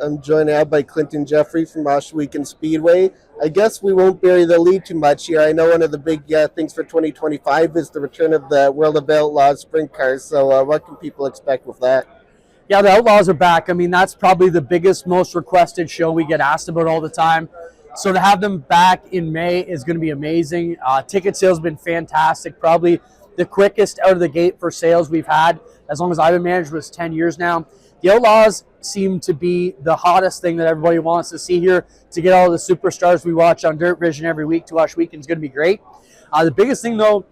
I'm joined now by Clinton Geoffrey from Ohsweken Speedway. I guess we won't bury the lead too much here. I know one of the big things for 2025 is the return of the World of Outlaws sprint cars. So what can people expect with that? Yeah, the Outlaws are back. I mean, that's probably the biggest, most requested show we get asked about all the time. So to have them back in May is going to be amazing. Ticket sales have been fantastic. Probably the quickest out of the gate for sales we've had, as long as I've been manager, was 10 years now. The Outlaws seem to be the hottest thing that everybody wants to see here. To get all the superstars we watch on Dirt Vision every week to Ohsweken is going to be great. The biggest thing, though,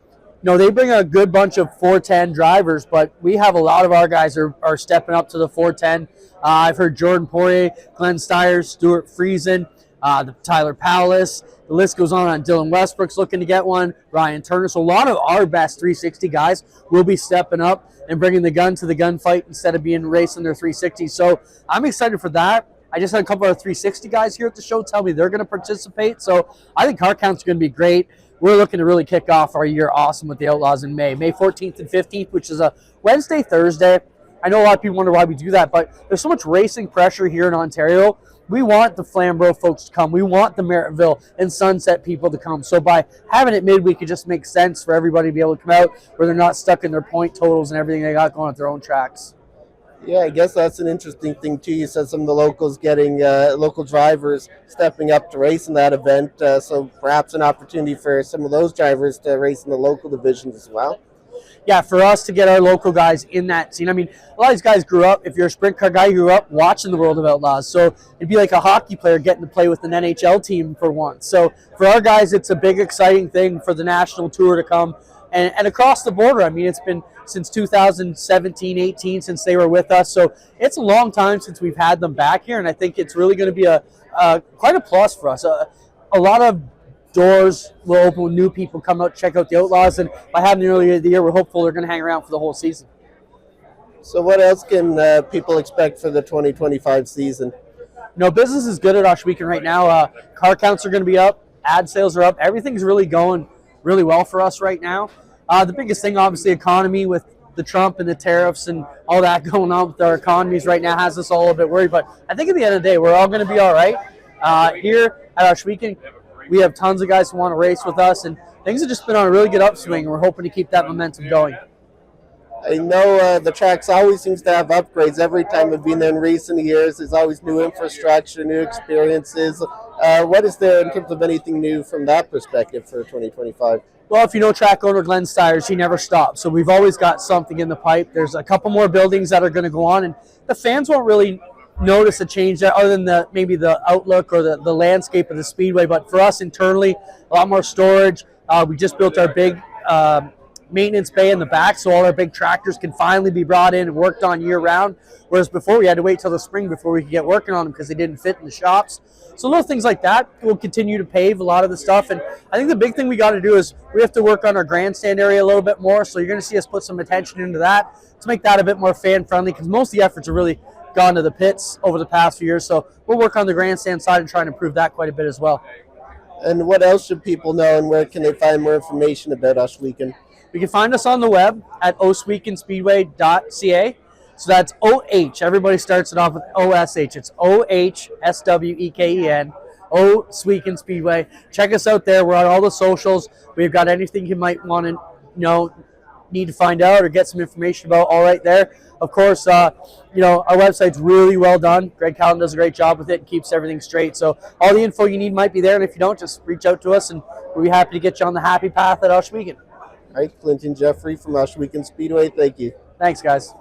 they bring a good bunch of 410 drivers, but we have a lot of our guys are stepping up to the 410. I've heard Jordan Poirier, Glenn Stiers, Stuart Friesen, the Tyler Palace. The list goes on. Dylan Westbrook's looking to get one. Ryan Turner. So a lot of our best 360 guys will be stepping up and bringing the gun to the gunfight instead of being racing their 360. So I'm excited for that. I just had a couple of 360 guys here at the show tell me they're going to participate. So I think car count's going to be great. We're looking to really kick off our year awesome with the Outlaws in May 14th and 15th, which is a Wednesday, Thursday. I know a lot of people wonder why we do that, but there's so much racing pressure here in Ontario. We want the Flamborough folks to come. We want the Merrittville and Sunset people to come. So by having it midweek, it just makes sense for everybody to be able to come out where they're not stuck in their point totals and everything they got going at their own tracks. Yeah, I guess that's an interesting thing too. You said some of the locals getting local drivers stepping up to race in that event. So perhaps an opportunity for some of those drivers to race in the local divisions as well. Yeah, for us to get our local guys in that scene. I mean, a lot of these guys grew up, if you're a sprint car guy, you grew up watching the World of Outlaws. So it'd be like a hockey player getting to play with an NHL team for once. So for our guys, it's a big, exciting thing for the national tour to come. And across the border, I mean, it's been since 2017, 18, since they were with us. So it's a long time since we've had them back here. And I think it's really going to be quite a plus for us. A lot of doors will open when new people come out, check out the Outlaws, and by having them earlier in the year, we're hopeful they're going to hang around for the whole season. So what else can people expect for the 2025 season? Business is good at Ohsweken right now. Car counts are going to be up, ad sales are up. Everything's really going really well for us right now. The biggest thing, obviously, economy with the Trump and the tariffs and all that going on with our economies right now has us all a bit worried. But I think at the end of the day, we're all going to be all right. Here at Ohsweken, we have tons of guys who want to race with us, and things have just been on a really good upswing, and we're hoping to keep that momentum going. I know the tracks always seems to have upgrades every time we've been there in recent years. There's always new infrastructure, new experiences. What is there in terms of anything new from that perspective for 2025? Well, if you know track owner Glenn Stiers, he never stops. So we've always got something in the pipe. There's a couple more buildings that are going to go on, and the fans won't really notice a change there other than maybe the outlook or the landscape of the speedway. But for us internally, a lot more storage. We just built our big maintenance bay in the back, so all our big tractors can finally be brought in and worked on year round, whereas before we had to wait till the spring before we could get working on them because they didn't fit in the shops. So little things like that. We'll continue to pave a lot of the stuff, and I think the big thing we got to do is we have to work on our grandstand area a little bit more, so you're going to see us put some attention into that to make that a bit more fan friendly, because most of the efforts are really gone to the pits over the past few years. So we'll work on the grandstand side and try and improve that quite a bit as well. And what else should people know, and where can they find more information about Ohsweken? You can find us on the web at ohswekenspeedway.ca. So that's OH. Everybody starts it off with OSH. It's OHSWEKEN, Ohsweken Speedway. Check us out there. We're on all the socials. We've got anything you might want to need to find out or get some information about, all right there. Of course, our website's really well done. Greg Callan does a great job with it and keeps everything straight. So all the info you need might be there, and if you don't, just reach out to us, and we'll be happy to get you on the happy path at Ohsweken. All right, Clinton Geoffrey from Ohsweken Speedway, thank you. Thanks, guys.